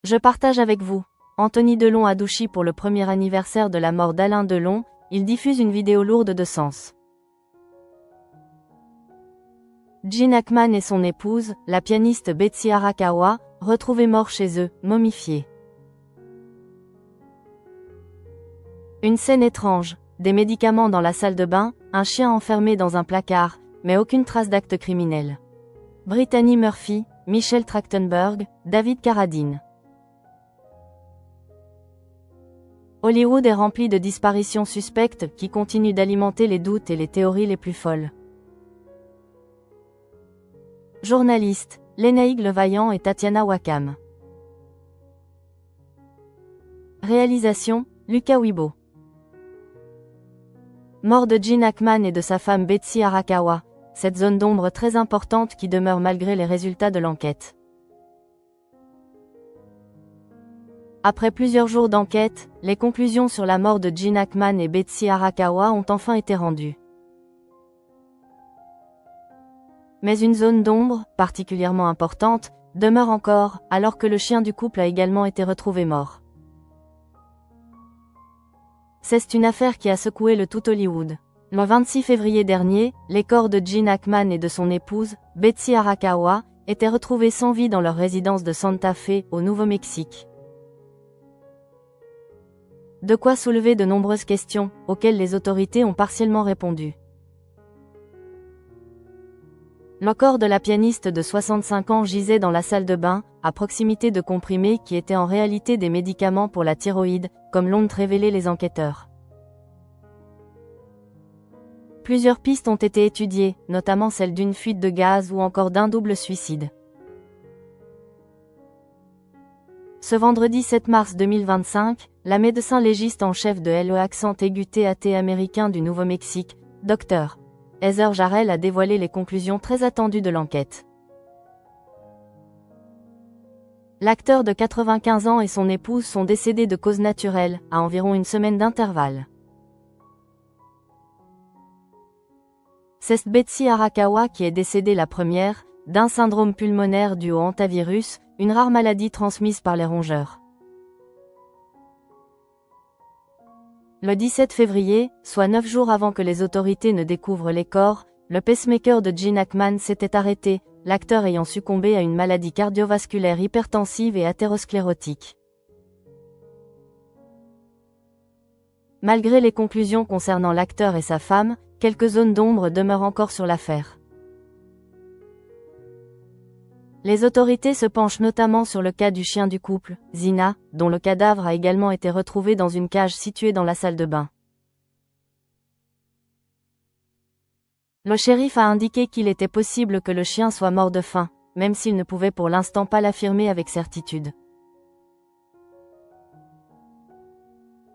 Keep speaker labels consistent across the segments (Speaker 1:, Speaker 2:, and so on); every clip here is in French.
Speaker 1: Je partage avec vous. Anthony Delon à Douchy pour le premier anniversaire de la mort d'Alain Delon, il diffuse une vidéo lourde de sens. Gene Hackman et son épouse, la pianiste Betsy Arakawa, retrouvés morts chez eux, momifiés. Une scène étrange, des médicaments dans la salle de bain, un chien enfermé dans un placard, mais aucune trace d'acte criminel. Brittany Murphy, Michelle Trachtenberg, David Carradine. Hollywood est rempli de disparitions suspectes qui continuent d'alimenter les doutes et les théories les plus folles. Journalistes, Lénaïque Levaillant et Tatiana Wakam. Réalisation, Lucas Wibo. Mort de Gene Hackman et de sa femme Betsy Arakawa, cette zone d'ombre très importante qui demeure malgré les résultats de l'enquête. Après plusieurs jours d'enquête, les conclusions sur la mort de Gene Hackman et Betsy Arakawa ont enfin été rendues. Mais une zone d'ombre, particulièrement importante, demeure encore, alors que le chien du couple a également été retrouvé mort. C'est une affaire qui a secoué le tout Hollywood. Le 26 février dernier, les corps de Gene Hackman et de son épouse, Betsy Arakawa, étaient retrouvés sans vie dans leur résidence de Santa Fe, au Nouveau-Mexique. De quoi soulever de nombreuses questions, auxquelles les autorités ont partiellement répondu. Le corps de la pianiste de 65 ans gisait dans la salle de bain, à proximité de comprimés qui étaient en réalité des médicaments pour la thyroïde, comme l'ont révélé les enquêteurs. Plusieurs pistes ont été étudiées, notamment celle d'une fuite de gaz ou encore d'un double suicide. Ce vendredi 7 mars 2025, la médecin légiste en chef de l'EACCT américain du Nouveau-Mexique, Dr. Heather Jarrell a dévoilé les conclusions très attendues de l'enquête. L'acteur de 95 ans et son épouse sont décédés de cause naturelle, à environ une semaine d'intervalle. C'est Betsy Arakawa qui est décédée la première, d'un syndrome pulmonaire dû au hantavirus, une rare maladie transmise par les rongeurs. Le 17 février, soit 9 jours avant que les autorités ne découvrent les corps, le pacemaker de Gene Hackman s'était arrêté, l'acteur ayant succombé à une maladie cardiovasculaire hypertensive et athérosclérotique. Malgré les conclusions concernant l'acteur et sa femme, quelques zones d'ombre demeurent encore sur l'affaire. Les autorités se penchent notamment sur le cas du chien du couple, Zina, dont le cadavre a également été retrouvé dans une cage située dans la salle de bain. Le shérif a indiqué qu'il était possible que le chien soit mort de faim, même s'il ne pouvait pour l'instant pas l'affirmer avec certitude.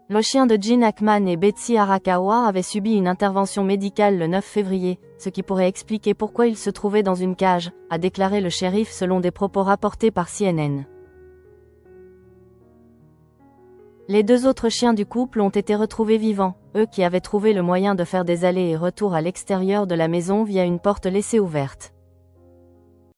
Speaker 1: Le chien de Gene Hackman et Betsy Arakawa avait subi une intervention médicale le 9 février, ce qui pourrait expliquer pourquoi il se trouvait dans une cage, a déclaré le shérif selon des propos rapportés par CNN. Les deux autres chiens du couple ont été retrouvés vivants, eux qui avaient trouvé le moyen de faire des allers et retours à l'extérieur de la maison via une porte laissée ouverte.